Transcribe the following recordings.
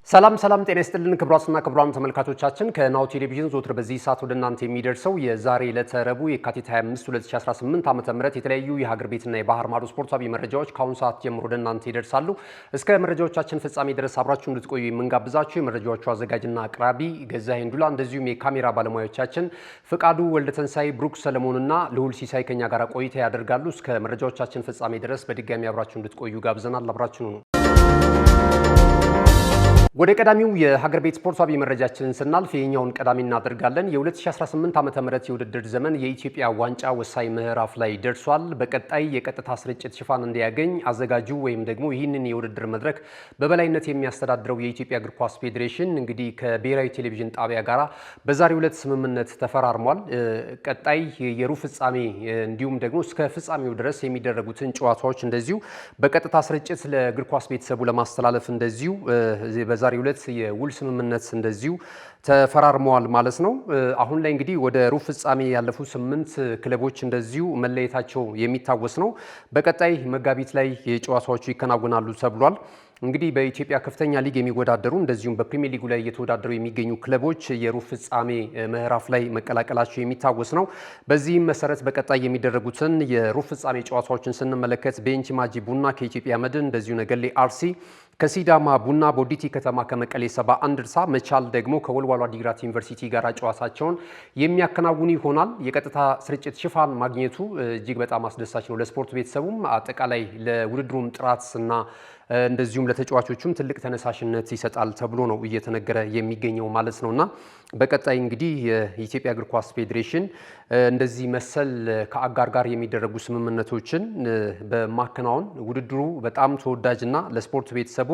ሰላም ጤና ይስጥልን ክቡራትና ክቡራን ተመልካቾቻችን ከናሁ ቴሌቪዥን ዞትር በዚህ ሰዓት ወደ እናንተ የሚደርሰው የዛሬ ዕለተ ረቡዕ የካቲት 25 2018 ዓ.ም የተለያዩ የሀገር ቤትና የባህር ማዶ ስፖርታዊ መረጃዎች ከአሁን ሰዓት ጀምሮ ወደ እናንተ ይደርሳሉ። እስከ መረጃዎቻችን ፍጻሜ ድረስ አብራችሁ እንድትቆዩ የምንጋብዛችሁ የመረጃዎቹ አዘጋጅና አቅራቢ ገዛኸኝ ዱላ፣ እንደዚሁም የካሜራ ባለሙያዎቻችን ፍቃዱ ወልደተንሳይ፣ ብሩክ ሰለሞንና ልዑል ሲሳይ ከኛ ጋር ቆይታ ያደርጋሉ። እስከ መረጃዎቻችን ፍጻሜ ድረስ በድጋሚ አብራችሁ እንድትቆዩ ጋብዘናል። አብራችሁ ነው። ወደ ቀዳሚው የሀገር ቤት ስፖርታዊ መረጃችንን ስናልፍ የኛውን ቀዳሚ እናደርጋለን። የ2018 ዓ.ም የውድድር ዘመን የኢትዮጵያ ዋንጫ ወሳኝ ምዕራፍ ላይ ደርሷል። በቀጣይ የቀጥታ ስርጭት ሽፋን እንዲያገኝ አዘጋጁ ወይም ደግሞ ይህንን የውድድር መድረክ በበላይነት የሚያስተዳድረው የኢትዮጵያ እግር ኳስ ፌዴሬሽን እንግዲህ ከብሔራዊ ቴሌቪዥን ጣቢያ ጋር በዛሬው ዕለት ስምምነት ተፈራርሟል። ቀጣይ የሩብ ፍጻሜ እንዲሁም ደግሞ እስከ ፍጻሜው ድረስ የሚደረጉትን ጨዋታዎች እንደዚሁ በቀጥታ ስርጭት ለእግር ኳስ ቤተሰቡ ለማስተላለፍ እንደዚሁ በዛሬው ዕለት የውል ስምምነት እንደዚሁ ተፈራርመዋል ማለት ነው። አሁን ላይ እንግዲህ ወደ ሩብ ፍጻሜ ያለፉ 8 ክለቦች እንደዚሁ መለየታቸው የሚታወስ ነው። በቀጣይ መጋቢት ላይ የጨዋታዎቹ ይከናወናሉ ተብሏል። እንግዲህ በኢትዮጵያ ከፍተኛ ሊግ የሚወዳደሩ እንደዚሁም በፕሪሚየር ሊጉ ላይ እየተወዳደሩ የሚገኙ ክለቦች የሩብ ፍጻሜ ምዕራፍ ላይ መቀላቀላቸው የሚታወስ ነው። በዚህም መሰረት በቀጣይ የሚደረጉትን የሩብ ፍጻሜ ጨዋታዎችን ስንመለከት ቤንች ማጂ ቡና ከኢትዮጵያ መድን፣ እንደዚሁ ነገሌ አርሲ ከሲዳማ ቡና፣ ቦዲቲ ከተማ ከመቀሌ 71 ድርሳ፣ መቻል ደግሞ ከወልዋሎ ዓዲግራት ዩኒቨርሲቲ ጋር ጨዋታቸውን የሚያከናውኑ ይሆናል። የቀጥታ ስርጭት ሽፋን ማግኘቱ እጅግ በጣም አስደሳች ነው ለስፖርት ቤተሰቡም፣ አጠቃላይ ለውድድሩም ጥራትና እንደዚሁም ለተጫዋቾቹም ትልቅ ተነሳሽነት ይሰጣል ተብሎ ነው እየተነገረ የሚገኘው ማለት ነውና በቀጣይ እንግዲህ የኢትዮጵያ እግር ኳስ ፌዴሬሽን እንደዚህ መሰል ከአጋር ጋር የሚደረጉ ስምምነቶችን በማከናወን ውድድሩ በጣም ተወዳጅና ለስፖርት ቤተሰቡ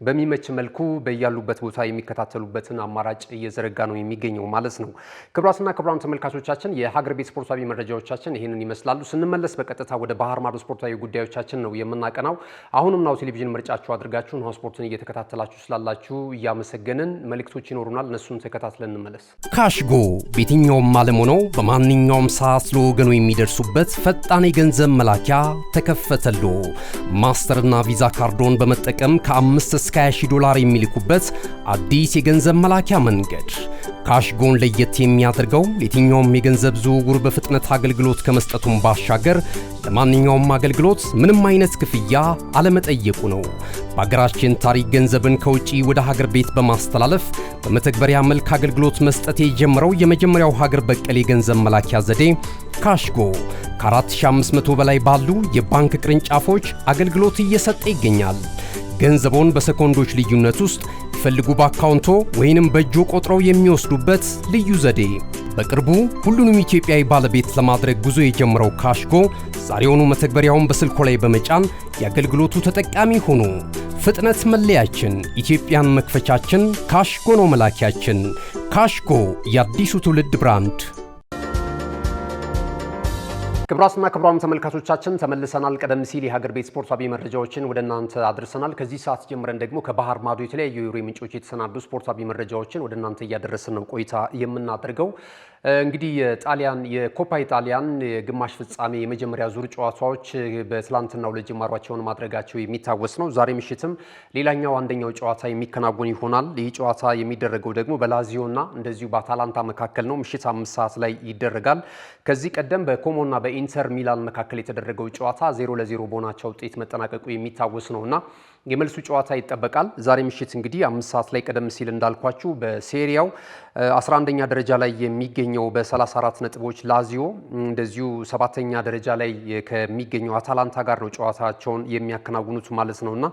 በሚመች መልኩ በያሉበት ቦታ የሚከታተሉበትን አማራጭ እየዘረጋ ነው የሚገኘው ማለት ነው። ክቡራትና ክቡራን ተመልካቾቻችን የሀገር ቤት ስፖርታዊ መረጃዎቻችን ይህንን ይመስላሉ። ስንመለስ በቀጥታ ወደ ባህር ማዶ ስፖርታዊ ጉዳዮቻችን ነው የምናቀናው። አሁንም ናሁ ቴሌቪዥን ምርጫችሁ አድርጋችሁ ናሁ ስፖርትን እየተከታተላችሁ ስላላችሁ እያመሰገንን መልእክቶች ይኖሩናል፣ እነሱን ተከታትለን እንመለስ። ካሽጎ በየትኛውም ዓለም ሆነው በማንኛውም ሰዓት ለወገኑ የሚደርሱበት ፈጣን የገንዘብ መላኪያ ተከፈተሎ። ማስተርና ቪዛ ካርዶን በመጠቀም ከ5 እስከ 20 ዶላር የሚልኩበት አዲስ የገንዘብ መላኪያ መንገድ። ካሽጎን ለየት የሚያደርገው የትኛውም የገንዘብ ዝውውር በፍጥነት አገልግሎት ከመስጠቱም ባሻገር ለማንኛውም አገልግሎት ምንም አይነት ክፍያ አለመጠየቁ ነው። በሀገራችን ታሪክ ገንዘብን ከውጪ ወደ ሀገር ቤት በማስተላለፍ በመተግበሪያ መልክ አገልግሎት መስጠት የጀመረው የመጀመሪያው ሀገር በቀል የገንዘብ መላኪያ ዘዴ ካሽጎ ከ4500 በላይ ባሉ የባንክ ቅርንጫፎች አገልግሎት እየሰጠ ይገኛል። ገንዘቦን በሰኮንዶች ልዩነት ውስጥ ይፈልጉ በአካውንቶ ወይንም በእጆ ቆጥረው የሚወስዱበት ልዩ ዘዴ። በቅርቡ ሁሉንም ኢትዮጵያዊ ባለቤት ለማድረግ ጉዞ የጀመረው ካሽጎ ዛሬውኑ መተግበሪያውን በስልኮ ላይ በመጫን የአገልግሎቱ ተጠቃሚ ሆኑ። ፍጥነት መለያችን፣ ኢትዮጵያን መክፈቻችን፣ ካሽጎ ነው መላኪያችን። ካሽጎ የአዲሱ ትውልድ ብራንድ። ክቡራትና ክቡራን ተመልካቾቻችን ተመልሰናል። ቀደም ሲል የሀገር ቤት ስፖርታዊ መረጃዎችን ወደ እናንተ አድርሰናል። ከዚህ ሰዓት ጀምረን ደግሞ ከባህር ማዶ የተለያዩ የወሬ ምንጮች የተሰናዱ ስፖርታዊ መረጃዎችን ወደ እናንተ እያደረስን ነው ቆይታ የምናደርገው። እንግዲህ የኮፓ ኢጣሊያን የግማሽ ፍጻሜ የመጀመሪያ ዙር ጨዋታዎች በትላንትናው ዕለት ጅማሯቸውን ማድረጋቸው የሚታወስ ነው። ዛሬ ምሽትም ሌላኛው አንደኛው ጨዋታ የሚከናወን ይሆናል። ይህ ጨዋታ የሚደረገው ደግሞ በላዚዮና እንደዚሁ በአታላንታ መካከል ነው። ምሽት 5 ሰዓት ላይ ይደረጋል። ከዚህ ቀደም በኮሞና በኢንተር ሚላን መካከል የተደረገው ጨዋታ 0-0 በሆናቸው ውጤት መጠናቀቁ የሚታወስ ነውና የመልሱ ጨዋታ ይጠበቃል። ዛሬ ምሽት እንግዲህ 5 ሰዓት ላይ ቀደም ሲል እንዳልኳችሁ በሴሪያው 11ኛ ደረጃ ላይ የሚገኘው በ34 ነጥቦች ላዚዮ እንደዚሁ 7ኛ ደረጃ ላይ ከሚገኘው አታላንታ ጋር ነው ጨዋታቸውን የሚያከናውኑት ማለት ነውና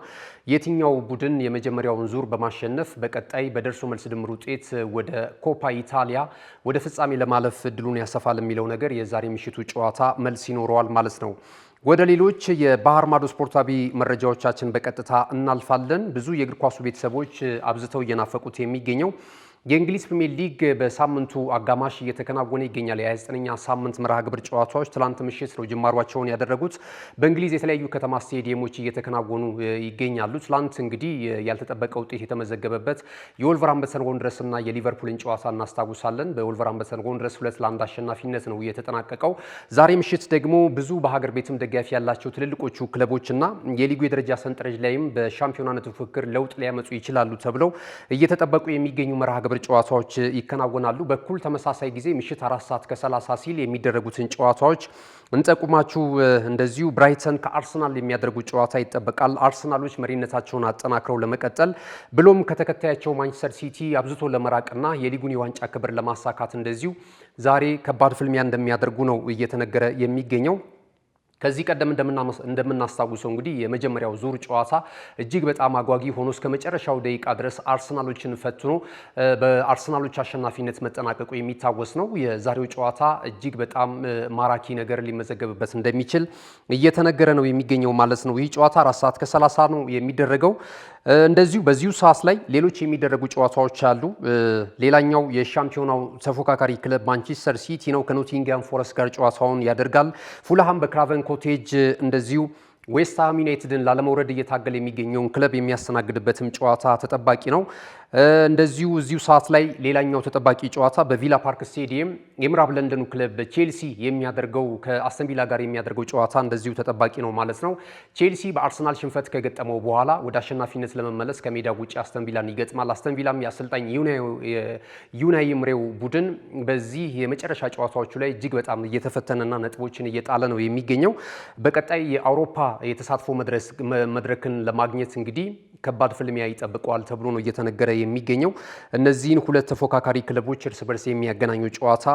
የትኛው ቡድን የመጀመሪያውን ዙር በማሸነፍ በቀጣይ በደርሶ መልስ ድምር ውጤት ወደ ኮፓ ኢታሊያ ወደ ፍጻሜ ለማለፍ እድሉን ያሰፋል የሚለው ነገር የዛሬ ምሽቱ ጨዋታ መልስ ይኖረዋል ማለት ነው። ወደ ሌሎች የባህር ማዶ ስፖርታዊ መረጃዎቻችን በቀጥታ እናልፋለን። ብዙ የእግር ኳሱ ቤተሰቦች አብዝተው እየናፈቁት የሚገኘው የእንግሊዝ ፕሪሚየር ሊግ በሳምንቱ አጋማሽ እየተከናወነ ይገኛል። የ29ኛ ሳምንት መርሃ ግብር ጨዋታዎች ትላንት ምሽት ነው ጅማሯቸውን ያደረጉት። በእንግሊዝ የተለያዩ ከተማ ስቴዲየሞች እየተከናወኑ ይገኛሉ። ትላንት እንግዲህ ያልተጠበቀ ውጤት የተመዘገበበት የወልቨርሃምፕተን ወንድረስ እና የሊቨርፑልን ጨዋታ እናስታውሳለን። በወልቨርሃምፕተን ወንድረስ 2-1 አሸናፊነት ነው የተጠናቀቀው። ዛሬ ምሽት ደግሞ ብዙ በሀገር ቤትም ደጋፊ ያላቸው ትልልቆቹ ክለቦችና የሊጉ የደረጃ ሰንጠረዥ ላይም በሻምፒዮናነቱ ፉክክር ለውጥ ሊያመጡ ይችላሉ ተብለው እየተጠበቁ የሚገኙ መርሃ ግብር ጨዋታዎች ይከናወናሉ። በኩል ተመሳሳይ ጊዜ ምሽት 4:30 ሲል የሚደረጉትን ጨዋታዎች እንጠቁማችሁ። እንደዚሁ ብራይተን ከአርሰናል የሚያደርጉት ጨዋታ ይጠበቃል። አርሰናሎች መሪነታቸውን አጠናክረው ለመቀጠል ብሎም ከተከታያቸው ማንቸስተር ሲቲ አብዝቶ ለመራቅና የሊጉን የዋንጫ ክብር ለማሳካት እንደዚሁ ዛሬ ከባድ ፍልሚያ እንደሚያደርጉ ነው እየተነገረ የሚገኘው። ከዚህ ቀደም እንደምናስታውሰው እንግዲህ የመጀመሪያው ዙር ጨዋታ እጅግ በጣም አጓጊ ሆኖ እስከ መጨረሻው ደቂቃ ድረስ አርሰናሎችን ፈትኖ በአርሰናሎች አሸናፊነት መጠናቀቁ የሚታወስ ነው። የዛሬው ጨዋታ እጅግ በጣም ማራኪ ነገር ሊመዘገብበት እንደሚችል እየተነገረ ነው የሚገኘው ማለት ነው። ይህ ጨዋታ 4:30 ነው የሚደረገው። እንደዚሁ በዚሁ ሰዓት ላይ ሌሎች የሚደረጉ ጨዋታዎች አሉ። ሌላኛው የሻምፒዮናው ተፎካካሪ ክለብ ማንቸስተር ሲቲ ነው ከኖቲንግሃም ፎረስት ጋር ጨዋታውን ያደርጋል። ፉልሃም በክራቨን ኮቴጅ እንደዚሁ ዌስትሃም ዩናይትድን ላለመውረድ እየታገለ የሚገኘውን ክለብ የሚያስተናግድበትም ጨዋታ ተጠባቂ ነው። እንደዚሁ እዚሁ ሰዓት ላይ ሌላኛው ተጠባቂ ጨዋታ በቪላ ፓርክ ስቴዲየም የምዕራብ ለንደኑ ክለብ ቼልሲ የሚያደርገው ከአስተን ቪላ ጋር የሚያደርገው ጨዋታ እንደዚሁ ተጠባቂ ነው ማለት ነው። ቼልሲ በአርሰናል ሽንፈት ከገጠመው በኋላ ወደ አሸናፊነት ለመመለስ ከሜዳ ውጭ አስተን ቪላን ይገጥማል። አስተን ቪላም የአሰልጣኝ ዩናይ ኤምሬው ቡድን በዚህ የመጨረሻ ጨዋታዎቹ ላይ እጅግ በጣም እየተፈተነና ነጥቦችን እየጣለ ነው የሚገኘው። በቀጣይ የአውሮፓ የተሳትፎ መድረክን ለማግኘት እንግዲህ ከባድ ፍልሚያ ይጠብቀዋል ተብሎ ነው እየተነገረ የሚገኘው። እነዚህን ሁለት ተፎካካሪ ክለቦች እርስ በርስ የሚያገናኙ ጨዋታ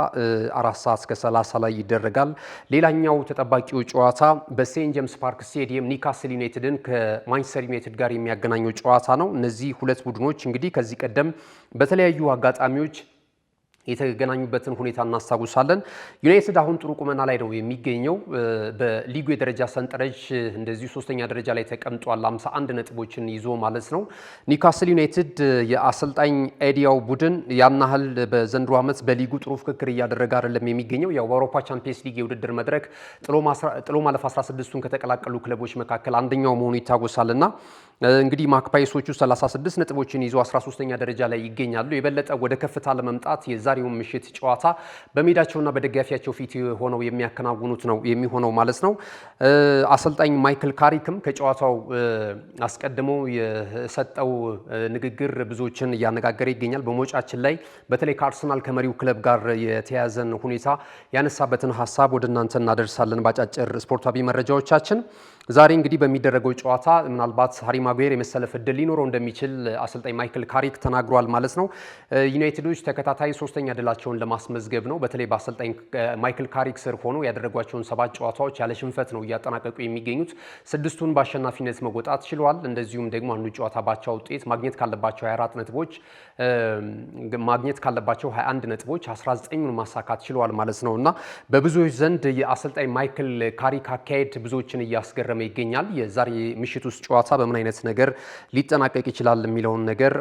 4:30 ላይ ይደረጋል። ሌላኛው ተጠባቂው ጨዋታ በሴንት ጄምስ ፓርክ ስቴዲየም ኒውካስል ዩናይትድን ከማንቸስተር ዩናይትድ ጋር የሚያገናኘው ጨዋታ ነው። እነዚህ ሁለት ቡድኖች እንግዲህ ከዚህ ቀደም በተለያዩ አጋጣሚዎች የተገናኙበትን ሁኔታ እናስታውሳለን። ዩናይትድ አሁን ጥሩ ቁመና ላይ ነው የሚገኘው። በሊጉ የደረጃ ሰንጠረዥ እንደዚሁ 3ኛ ደረጃ ላይ ተቀምጧል 51 ነጥቦችን ይዞ ማለት ነው። ኒውካስል ዩናይትድ የአሰልጣኝ ኤዲያው ቡድን ያን ያህል በዘንድሮ ዓመት በሊጉ ጥሩ ፍክክር እያደረገ አይደለም የሚገኘው። ያው በአውሮፓ ቻምፒየንስ ሊግ የውድድር መድረክ ጥሎ ማለፍ 16ቱን ከተቀላቀሉ ክለቦች መካከል አንደኛው መሆኑ ይታወሳልና እንግዲህ ማክፓይሶቹ 36 ነጥቦችን ይዞ 13ኛ ደረጃ ላይ ይገኛሉ። የበለጠ ወደ ከፍታ ለመምጣት የዛሬው ምሽት ጨዋታ በሜዳቸውና በደጋፊያቸው ፊት ሆነው የሚያከናውኑት ነው የሚሆነው ማለት ነው። አሰልጣኝ ማይክል ካሪክም ከጨዋታው አስቀድሞ የሰጠው ንግግር ብዙዎችን እያነጋገረ ይገኛል። በመውጫችን ላይ በተለይ ከአርሰናል ከመሪው ክለብ ጋር የተያዘን ሁኔታ ያነሳበትን ሀሳብ ወደ እናንተ እናደርሳለን በአጫጭር ስፖርታዊ መረጃዎቻችን። ዛሬ እንግዲህ በሚደረገው ጨዋታ ምናልባት ሃሪ ማጉዌር የመሰለፍ ዕድል ሊኖረው እንደሚችል አሰልጣኝ ማይክል ካሪክ ተናግሯል ማለት ነው። ዩናይትዶች ተከታታይ 3ኛ ድላቸውን ለማስመዝገብ ነው በተለይ በአሰልጣኝ ማይክል ካሪክ ስር ሆኖ ያደረጓቸውን 7 ጨዋታዎች ያለ ሽንፈት ነው እያጠናቀቁ የሚገኙት። 6ቱን በአሸናፊነት መወጣት ችለዋል። እንደዚሁም ደግሞ አንዱ ጨዋታ ባቻ ውጤት ማግኘት ካለባቸው 24 ነጥቦች ማግኘት ካለባቸው 21 ነጥቦች 19ን ማሳካት ችለዋል ማለት ነው እና በብዙዎች ዘንድ የአሰልጣኝ ማይክል ካሪክ አካሄድ ብዙዎችን እያስገረመ ይገኛል። የዛሬ ምሽት ውስጥ ጨዋታ በምን አይነት ነገር ሊጠናቀቅ ይችላል የሚለውን ነገር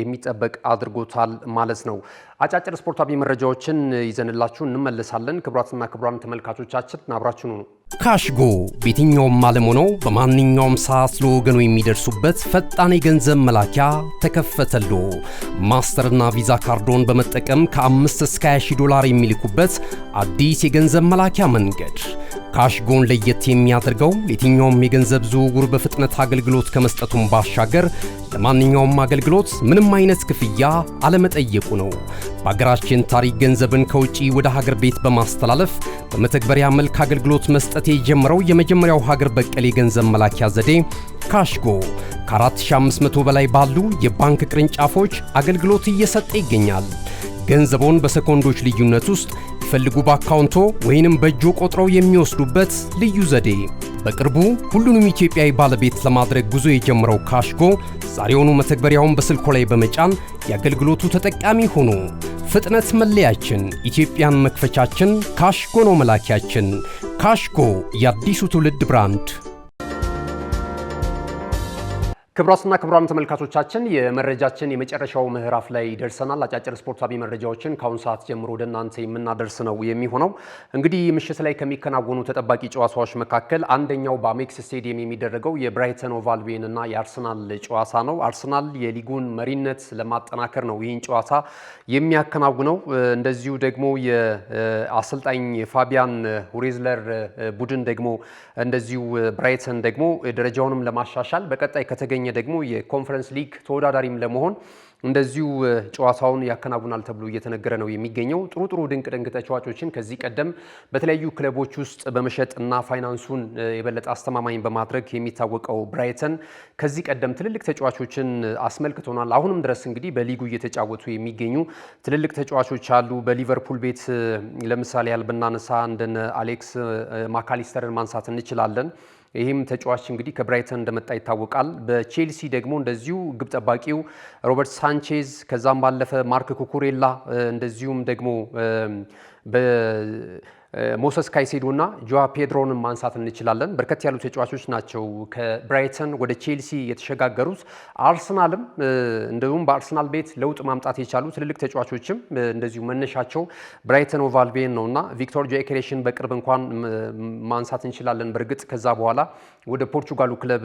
የሚጠበቅ አድርጎታል ማለት ነው። አጫጭር ስፖርታዊ መረጃዎችን ይዘንላችሁ እንመለሳለን። ክቡራትና ክቡራን ተመልካቾቻችን አብራችሁ ነው። ካሽጎ በየትኛውም ዓለም ሆነው በማንኛውም ሰዓት ለወገኑ የሚደርሱበት ፈጣን የገንዘብ መላኪያ ተከፈተሎ። ማስተርና ቪዛ ካርዶን በመጠቀም ከ5 እስከ 20 ዶላር የሚልኩበት አዲስ የገንዘብ መላኪያ መንገድ። ካሽጎን ለየት የሚያደርገው የትኛውም የገንዘብ ዝውውር በፍጥነት አገልግሎት ከመስጠቱም ባሻገር ለማንኛውም አገልግሎት ምንም አይነት ክፍያ አለመጠየቁ ነው። በሀገራችን ታሪክ ገንዘብን ከውጪ ወደ ሀገር ቤት በማስተላለፍ በመተግበሪያ መልክ አገልግሎት መስጠት የጀመረው የመጀመሪያው ሀገር በቀል የገንዘብ መላኪያ ዘዴ ካሽጎ ከ4500 በላይ ባሉ የባንክ ቅርንጫፎች አገልግሎት እየሰጠ ይገኛል። ገንዘቦን በሰኮንዶች ልዩነት ውስጥ ይፈልጉ በአካውንቶ ወይንም በእጆ ቆጥረው የሚወስዱበት ልዩ ዘዴ። በቅርቡ ሁሉንም ኢትዮጵያዊ ባለቤት ለማድረግ ጉዞ የጀመረው ካሽጎ ዛሬውኑ መተግበሪያውን በስልኮ ላይ በመጫን የአገልግሎቱ ተጠቃሚ ሆኑ። ፍጥነት መለያችን፣ ኢትዮጵያን መክፈቻችን፣ ካሽጎ ነው መላኪያችን። ካሽጎ የአዲሱ ትውልድ ብራንድ። ክቡራትና ክቡራን ተመልካቾቻችን የመረጃችን የመጨረሻው ምዕራፍ ላይ ደርሰናል። አጫጭር ስፖርታዊ መረጃዎችን ከአሁን ሰዓት ጀምሮ ወደ እናንተ የምናደርስ ነው የሚሆነው። እንግዲህ ምሽት ላይ ከሚከናወኑ ተጠባቂ ጨዋታዎች መካከል አንደኛው በአሜክስ ስቴዲየም የሚደረገው የብራይተን ኦቭ አልቢዮን እና የአርሰናል ጨዋታ ነው። አርሰናል የሊጉን መሪነት ለማጠናከር ነው ይህን ጨዋታ የሚያከናውነው። እንደዚሁ ደግሞ የአሰልጣኝ ፋቢያን ሁሬዝለር ቡድን ደግሞ እንደዚሁ ብራይተን ደግሞ ደረጃውንም ለማሻሻል በቀጣይ ከተገኘ ደግሞ የኮንፈረንስ ሊግ ተወዳዳሪም ለመሆን እንደዚሁ ጨዋታውን ያከናውናል ተብሎ እየተነገረ ነው የሚገኘው። ጥሩ ድንቅ ተጫዋቾችን ከዚህ ቀደም በተለያዩ ክለቦች ውስጥ በመሸጥና ፋይናንሱን የበለጠ አስተማማኝ በማድረግ የሚታወቀው ብራይተን ከዚህ ቀደም ትልልቅ ተጫዋቾችን አስመልክቶናል። አሁንም ድረስ እንግዲህ በሊጉ እየተጫወቱ የሚገኙ ትልልቅ ተጫዋቾች አሉ። በሊቨርፑል ቤት ለምሳሌ ያህል ብናነሳ እንደነ አሌክስ ማካሊስተርን ማንሳት እንችላለን። ይህም ተጫዋች እንግዲህ ከብራይተን እንደመጣ ይታወቃል። በቼልሲ ደግሞ እንደዚሁ ግብ ጠባቂው ሮበርት ሳንቼዝ ከዛም ባለፈ ማርክ ኩኩሬላ እንደዚሁም ደግሞ ሞሰስ ካይሴዶ እና ጆዋ ፔድሮንን ማንሳት እንችላለን። በርከት ያሉ ተጫዋቾች ናቸው ከብራይተን ወደ ቼልሲ የተሸጋገሩት። አርሰናልም እንደውም በአርሰናል ቤት ለውጥ ማምጣት የቻሉ ትልልቅ ተጫዋቾችም እንደዚሁ መነሻቸው ብራይተን ኦቭ አልቢዮን ነውና ቪክቶር ጆኬሬሽን በቅርብ እንኳን ማንሳት እንችላለን። በእርግጥ ከዛ በኋላ ወደ ፖርቹጋሉ ክለብ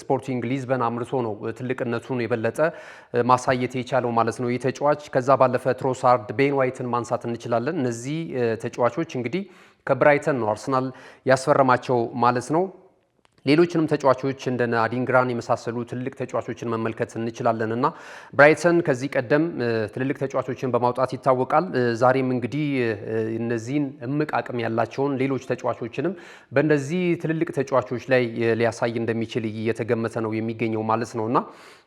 ስፖርቲንግ ሊዝበን አምርቶ ነው ትልቅነቱን የበለጠ ማሳየት የቻለው ማለት ነው ይህ ተጫዋች። ከዛ ባለፈ ትሮሳርድ፣ ቤን ዋይትን ማንሳት እንችላለን። እነዚህ ተጫዋቾች እንግዲህ ከብራይተን ነው አርሰናል ያስፈረማቸው ማለት ነው። ሌሎችንም ተጫዋቾች እንደነ አዲንግራን የመሳሰሉ ትልልቅ ተጫዋቾችን መመልከት እንችላለን እና ብራይተን ከዚህ ቀደም ትልልቅ ተጫዋቾችን በማውጣት ይታወቃል። ዛሬም እንግዲህ እነዚህን እምቅ አቅም ያላቸውን ሌሎች ተጫዋቾችንም በእነዚህ ትልልቅ ተጫዋቾች ላይ ሊያሳይ እንደሚችል እየተገመተ ነው የሚገኘው ማለት ነው እና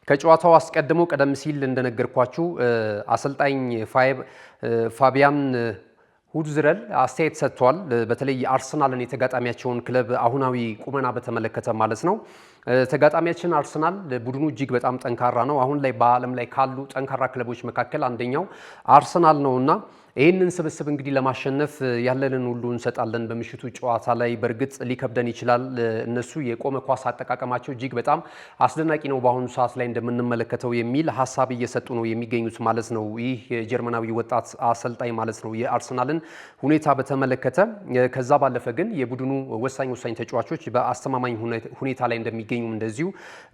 ከጨዋታው አስቀድሞ ቀደም ሲል እንደነገርኳችሁ አሰልጣኝ ፋቢያን ሁርዝለር አስተያየት ሰጥቷል። በተለይ የአርሰናልን የተጋጣሚያቸውን ክለብ አሁናዊ ቁመና በተመለከተ ማለት ነው። ተጋጣሚያችን አርሰናል ቡድኑ እጅግ በጣም ጠንካራ ነው። አሁን ላይ በዓለም ላይ ካሉ ጠንካራ ክለቦች መካከል አንደኛው አርሰናል ነውና ይህንን ስብስብ እንግዲህ ለማሸነፍ ያለንን ሁሉ እንሰጣለን በምሽቱ ጨዋታ ላይ። በእርግጥ ሊከብደን ይችላል። እነሱ የቆመ ኳስ አጠቃቀማቸው እጅግ በጣም አስደናቂ ነው በአሁኑ ሰዓት ላይ እንደምንመለከተው የሚል ሀሳብ እየሰጡ ነው የሚገኙት ማለት ነው። ይህ የጀርመናዊ ወጣት አሰልጣኝ ማለት ነው የአርሰናልን ሁኔታ በተመለከተ። ከዛ ባለፈ ግን የቡድኑ ወሳኝ ተጫዋቾች በአስተማማኝ ሁኔታ ላይ እንደሚገኙም እንደዚሁ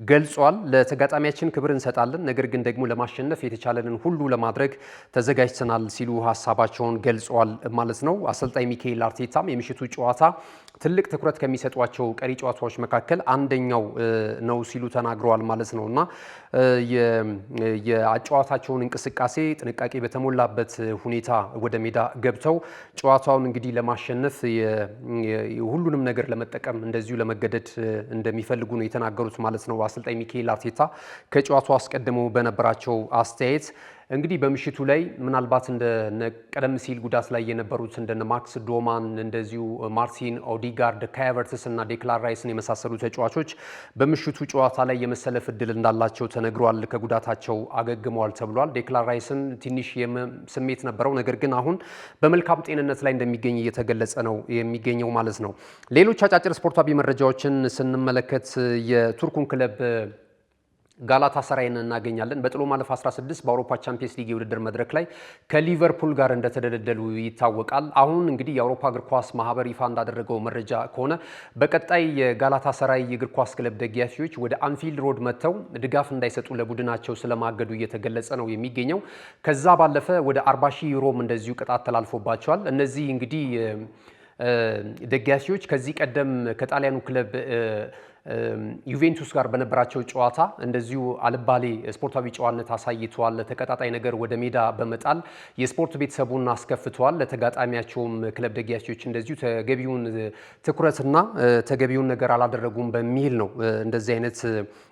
ገልጿል። ለተጋጣሚያችን ክብር እንሰጣለን፣ ነገር ግን ደግሞ ለማሸነፍ የተቻለንን ሁሉ ለማድረግ ተዘጋጅተናል ሲሉ ሀሳባቸውን ገልጸዋል ማለት ነው። አሰልጣኝ ሚካኤል አርቴታም የምሽቱ ጨዋታ ትልቅ ትኩረት ከሚሰጧቸው ቀሪ ጨዋታዎች መካከል አንደኛው ነው ሲሉ ተናግረዋል ማለት ነው እና የጨዋታቸውን እንቅስቃሴ ጥንቃቄ በተሞላበት ሁኔታ ወደ ሜዳ ገብተው ጨዋታውን እንግዲህ ለማሸነፍ ሁሉንም ነገር ለመጠቀም እንደዚሁ ለመገደድ እንደሚፈልጉ ነው የተናገሩት ማለት ነው አሰልጣኝ ሚካኤል አርቴታ ከጨዋታው አስቀድሞ በነበራቸው አስተያየት። እንግዲህ በምሽቱ ላይ ምናልባት እንደ ቀደም ሲል ጉዳት ላይ የነበሩት እንደነ ማክስ ዶማን እንደዚሁ ማርቲን ኦዲጋርድ፣ ካይ ሃቨርትስ እና ዴክላን ራይስን የመሳሰሉ ተጫዋቾች በምሽቱ ጨዋታ ላይ የመሰለፍ እድል እንዳላቸው ተነግሯል። ከጉዳታቸው አገግመዋል ተብሏል። ዴክላን ራይስን ትንሽ ስሜት ነበረው፣ ነገር ግን አሁን በመልካም ጤንነት ላይ እንደሚገኝ እየተገለጸ ነው የሚገኘው ማለት ነው። ሌሎች አጫጭር ስፖርታዊ መረጃዎችን ስንመለከት የቱርኩን ክለብ ጋላታ ሰራይን እናገኛለን። በጥሎ ማለፍ 16 በአውሮፓ ቻምፒየንስ ሊግ የውድድር መድረክ ላይ ከሊቨርፑል ጋር እንደተደለደሉ ይታወቃል። አሁን እንግዲህ የአውሮፓ እግር ኳስ ማህበር ይፋ እንዳደረገው መረጃ ከሆነ በቀጣይ የጋላታ ሰራይ የእግር ኳስ ክለብ ደጋፊዎች ወደ አንፊልድ ሮድ መጥተው ድጋፍ እንዳይሰጡ ለቡድናቸው ስለማገዱ እየተገለጸ ነው የሚገኘው። ከዛ ባለፈ ወደ 40 ሺህ ዩሮም እንደዚሁ ቅጣት ተላልፎባቸዋል። እነዚህ እንግዲህ ደጋፊዎች ከዚህ ቀደም ከጣሊያኑ ክለብ ዩቬንቱስ ጋር በነበራቸው ጨዋታ እንደዚሁ አልባሌ ስፖርታዊ ጨዋነት አሳይተዋል። ተቀጣጣይ ነገር ወደ ሜዳ በመጣል የስፖርት ቤተሰቡን አስከፍተዋል። ለተጋጣሚያቸውም ክለብ ደጋፊዎች እንደዚሁ ተገቢውን ትኩረትና ተገቢውን ነገር አላደረጉም በሚል ነው እንደዚህ አይነት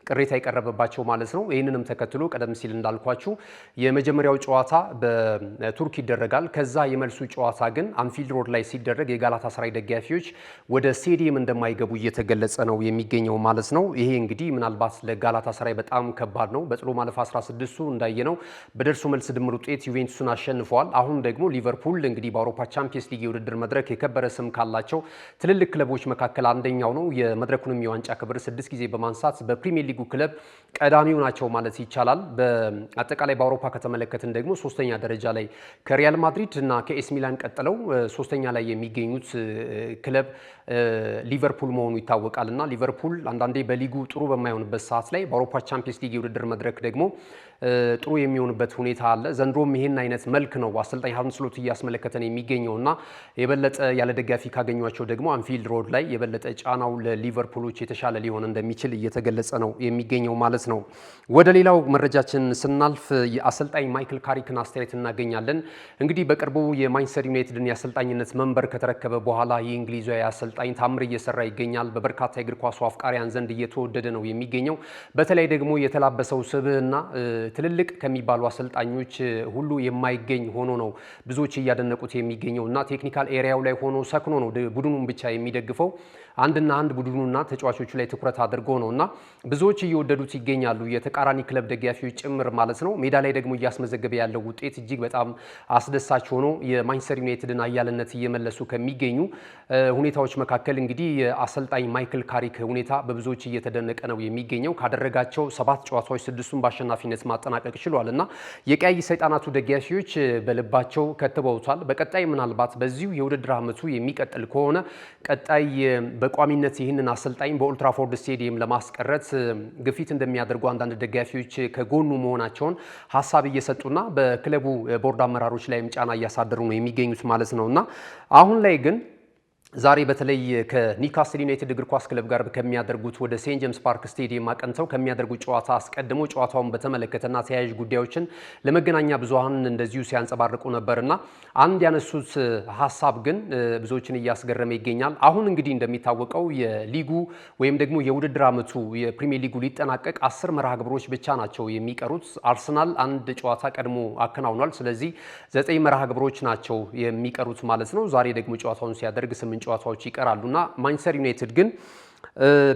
ቅሬታ የቀረበባቸው ማለት ነው። ይህንንም ተከትሎ ቀደም ሲል እንዳልኳችሁ የመጀመሪያው ጨዋታ በቱርክ ይደረጋል። ከዛ የመልሱ ጨዋታ ግን አንፊልድ ሮድ ላይ ሲደረግ የጋላታ ሰራይ ደጋፊዎች ወደ ስቴዲየም እንደማይገቡ እየተገለጸ ነው የሚገኘው የሚገኘው ማለት ነው። ይሄ እንግዲህ ምናልባት ለጋላታሳራይ በጣም ከባድ ነው። በጥሎ ማለፍ 16ቱ እንዳየነው በደርሶ መልስ ድምር ውጤት ዩቬንቱስን አሸንፈዋል። አሁን ደግሞ ሊቨርፑል እንግዲህ በአውሮፓ ቻምፒየንስ ሊግ የውድድር መድረክ የከበረ ስም ካላቸው ትልልቅ ክለቦች መካከል አንደኛው ነው። የመድረኩንም የዋንጫ ክብር 6 ጊዜ በማንሳት በፕሪሚየር ሊጉ ክለብ ቀዳሚው ናቸው ማለት ይቻላል። በአጠቃላይ በአውሮፓ ከተመለከትን ደግሞ ሶስተኛ ደረጃ ላይ ከሪያል ማድሪድ እና ከኤስ ሚላን ቀጥለው ሶስተኛ ላይ የሚገኙት ክለብ ሊቨርፑል መሆኑ ይታወቃል እና ሊቨርፑል አንዳንዴ በሊጉ ጥሩ በማይሆንበት ሰዓት ላይ በአውሮፓ ቻምፒየንስ ሊግ የውድድር መድረክ ደግሞ ጥሩ የሚሆንበት ሁኔታ አለ። ዘንድሮም ይሄን አይነት መልክ ነው አሰልጣኝ አርነ ስሎት እያስመለከተን የሚገኘው እና የበለጠ ያለ ደጋፊ ካገኟቸው ደግሞ አንፊልድ ሮድ ላይ የበለጠ ጫናው ለሊቨርፑሎች የተሻለ ሊሆን እንደሚችል እየተገለጸ ነው የሚገኘው ማለት ነው። ወደ ሌላው መረጃችን ስናልፍ የአሰልጣኝ ማይክል ካሪክን አስተያየት እናገኛለን። እንግዲህ በቅርቡ የማንቸስተር ዩናይትድን የአሰልጣኝነት መንበር ከተረከበ በኋላ የእንግሊዛዊ አሰልጣኝ ታምር እየሰራ ይገኛል። በበርካታ የእግር ኳሱ አፍቃሪያን ዘንድ እየተወደደ ነው የሚገኘው። በተለይ ደግሞ የተላበሰው ስብዕና ትልልቅ ከሚባሉ አሰልጣኞች ሁሉ የማይገኝ ሆኖ ነው ብዙዎች እያደነቁት የሚገኘው እና ቴክኒካል ኤሪያው ላይ ሆኖ ሰክኖ ነው ቡድኑን ብቻ የሚደግፈው። አንድና አንድ ቡድኑና ተጫዋቾቹ ላይ ትኩረት አድርጎ ነው እና ብዙዎች እየወደዱት ይገኛሉ፣ የተቃራኒ ክለብ ደጋፊዎች ጭምር ማለት ነው። ሜዳ ላይ ደግሞ እያስመዘገበ ያለው ውጤት እጅግ በጣም አስደሳች ሆኖ የማንቸስተር ዩናይትድን አያልነት እየመለሱ ከሚገኙ ሁኔታዎች መካከል እንግዲህ የአሰልጣኝ ማይክል ካሪክ ሁኔታ በብዙዎች እየተደነቀ ነው የሚገኘው። ካደረጋቸው 7 ጨዋታዎች 6ቱን በአሸናፊነት ማጠናቀቅ ችሏል እና የቀይ ሰይጣናቱ ደጋፊዎች በልባቸው ከትበውታል። በቀጣይ ምናልባት በዚሁ የውድድር ዓመቱ የሚቀጥል ከሆነ ቀጣይ በቋሚነት ይህንን አሰልጣኝ በኦልትራፎርድ ስቴዲየም ለማስቀረት ግፊት እንደሚያደርጉ አንዳንድ ደጋፊዎች ከጎኑ መሆናቸውን ሀሳብ እየሰጡና በክለቡ ቦርድ አመራሮች ላይም ጫና እያሳደሩ ነው የሚገኙት ማለት ነው እና አሁን ላይ ግን ዛሬ በተለይ ከኒውካስል ዩናይትድ እግር ኳስ ክለብ ጋር ከሚያደርጉት ወደ ሴንት ጄምስ ፓርክ ስቴዲየም አቀንተው ከሚያደርጉት ጨዋታ አስቀድሞ ጨዋታውን በተመለከተና ተያያዥ ጉዳዮችን ለመገናኛ ብዙሃን እንደዚሁ ሲያንጸባርቁ ነበርና አንድ ያነሱት ሀሳብ ግን ብዙዎችን እያስገረመ ይገኛል። አሁን እንግዲህ እንደሚታወቀው የሊጉ ወይም ደግሞ የውድድር ዓመቱ የፕሪሚየር ሊጉ ሊጠናቀቅ 10 መርሃ ግብሮች ብቻ ናቸው የሚቀሩት። አርሰናል አንድ ጨዋታ ቀድሞ አከናውኗል። ስለዚህ 9 መርሃ ግብሮች ናቸው የሚቀሩት ማለት ነው። ዛሬ ደግሞ ጨዋታውን ሲያደርግ 8 ጨዋታዎች ይቀራሉና ማንቸስተር ዩናይትድ ግን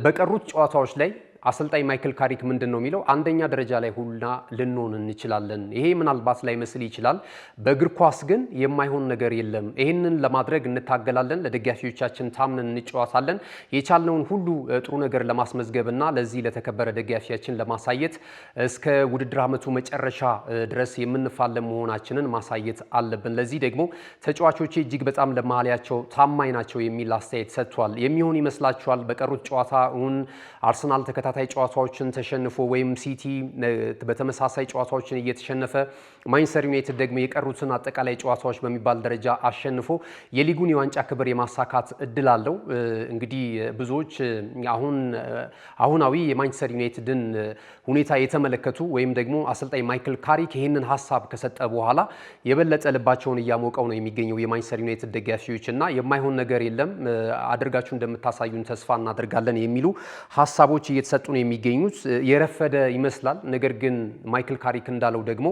በቀሩት ጨዋታዎች ላይ አሰልጣኝ ማይክል ካሪክ ምንድን ነው የሚለው? አንደኛ ደረጃ ላይ ሁላ ልንሆን እንችላለን። ይሄ ምናልባት ላይ መስል ይችላል። በእግር ኳስ ግን የማይሆን ነገር የለም። ይሄንን ለማድረግ እንታገላለን። ለደጋፊዎቻችን ታምነን እንጫወታለን። የቻልነውን ሁሉ ጥሩ ነገር ለማስመዝገብና ለዚህ ለተከበረ ደጋፊያችን ለማሳየት እስከ ውድድር ዓመቱ መጨረሻ ድረስ የምንፋለም መሆናችንን ማሳየት አለብን። ለዚህ ደግሞ ተጫዋቾቼ እጅግ በጣም ለማሊያቸው ታማኝ ናቸው የሚል አስተያየት ሰጥቷል። የሚሆን ይመስላችኋል? በቀሩት ጨዋታውን አርሰናል ተከታታይ ጨዋታዎችን ተሸንፎ ወይም ሲቲ በተመሳሳይ ጨዋታዎችን እየተሸነፈ ማንቸስተር ዩናይትድ ደግሞ የቀሩትን አጠቃላይ ጨዋታዎች በሚባል ደረጃ አሸንፎ የሊጉን የዋንጫ ክብር የማሳካት እድል አለው። እንግዲህ ብዙዎች አሁናዊ የማንቸስተር ዩናይትድን ሁኔታ የተመለከቱ ወይም ደግሞ አሰልጣኝ ማይክል ካሪክ ይህንን ሀሳብ ከሰጠ በኋላ የበለጠ ልባቸውን እያሞቀው ነው የሚገኘው የማንቸስተር ዩናይትድ ደጋፊዎች እና የማይሆን ነገር የለም አድርጋችሁ እንደምታሳዩን ተስፋ እናደርጋለን የሚሉ ሀሳቦች እየተሰጡ ነው የሚገኙት። የረፈደ ይመስላል። ነገር ግን ማይክል ካሪክ እንዳለው ደግሞ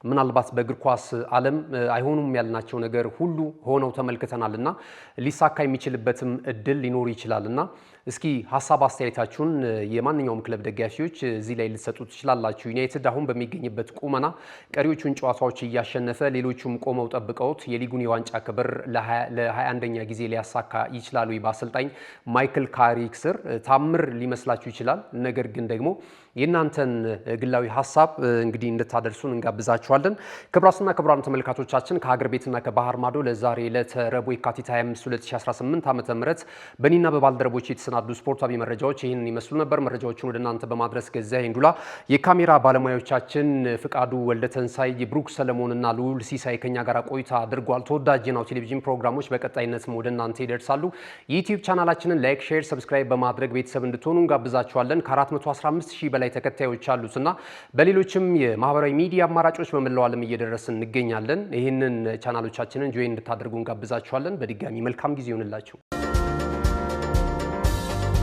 ምናልባት በእግር ኳስ ዓለም አይሆኑም ያልናቸው ነገር ሁሉ ሆነው ተመልክተናልና ሊሳካ የሚችልበትም እድል ሊኖር ይችላልና እስኪ ሀሳብ አስተያየታችሁን የማንኛውም ክለብ ደጋፊዎች እዚህ ላይ ልትሰጡ ትችላላችሁ። ዩናይትድ አሁን በሚገኝበት ቁመና ቀሪዎቹን ጨዋታዎች እያሸነፈ ሌሎቹም ቆመው ጠብቀውት የሊጉን የዋንጫ ክብር ለ21ኛ ጊዜ ሊያሳካ ይችላሉ። በአሰልጣኝ ማይክል ካሪክ ስር ታምር ሊመስላችሁ ይችላል። ነገር ግን ደግሞ የእናንተን ግላዊ ሀሳብ እንግዲህ እንድታደርሱን እንጋብዛችኋለን። ክቡራትና ክቡራን ተመልካቾቻችን ከሀገር ቤትና ከባህር ማዶ ለዛሬ ለረቡዕ የካቲት 25 2018 ዓ.ም በእኔና በባልደረቦች የተሰናዱ ስፖርታዊ መረጃዎች ይህንን ይመስሉ ነበር። መረጃዎችን ወደ እናንተ በማድረስ ገዛኸኝ ዱላ፣ የካሜራ ባለሙያዎቻችን ፍቃዱ ወልደተንሳይ፣ ብሩክ ሰለሞንና ልዑል ሲሳይ ከኛ ጋር ቆይታ አድርጓል። ተወዳጅ የናሁ ቴሌቪዥን ፕሮግራሞች በቀጣይነትም ወደ እናንተ ይደርሳሉ። የዩቲዩብ ቻናላችንን ላይክ፣ ሼር፣ ሰብስክራይብ በማድረግ ቤተሰብ እንድትሆኑ እንጋብዛችኋለን። ከ415 ሺህ በላይ ተከታዮች አሉትና በሌሎችም የማህበራዊ ሚዲያ አማራጮች በመላው ዓለም እየደረስን እንገኛለን። ይህንን ቻናሎቻችንን ጆይን እንድታደርጉ እንጋብዛችኋለን። በድጋሚ መልካም ጊዜ ይሁንላችሁ።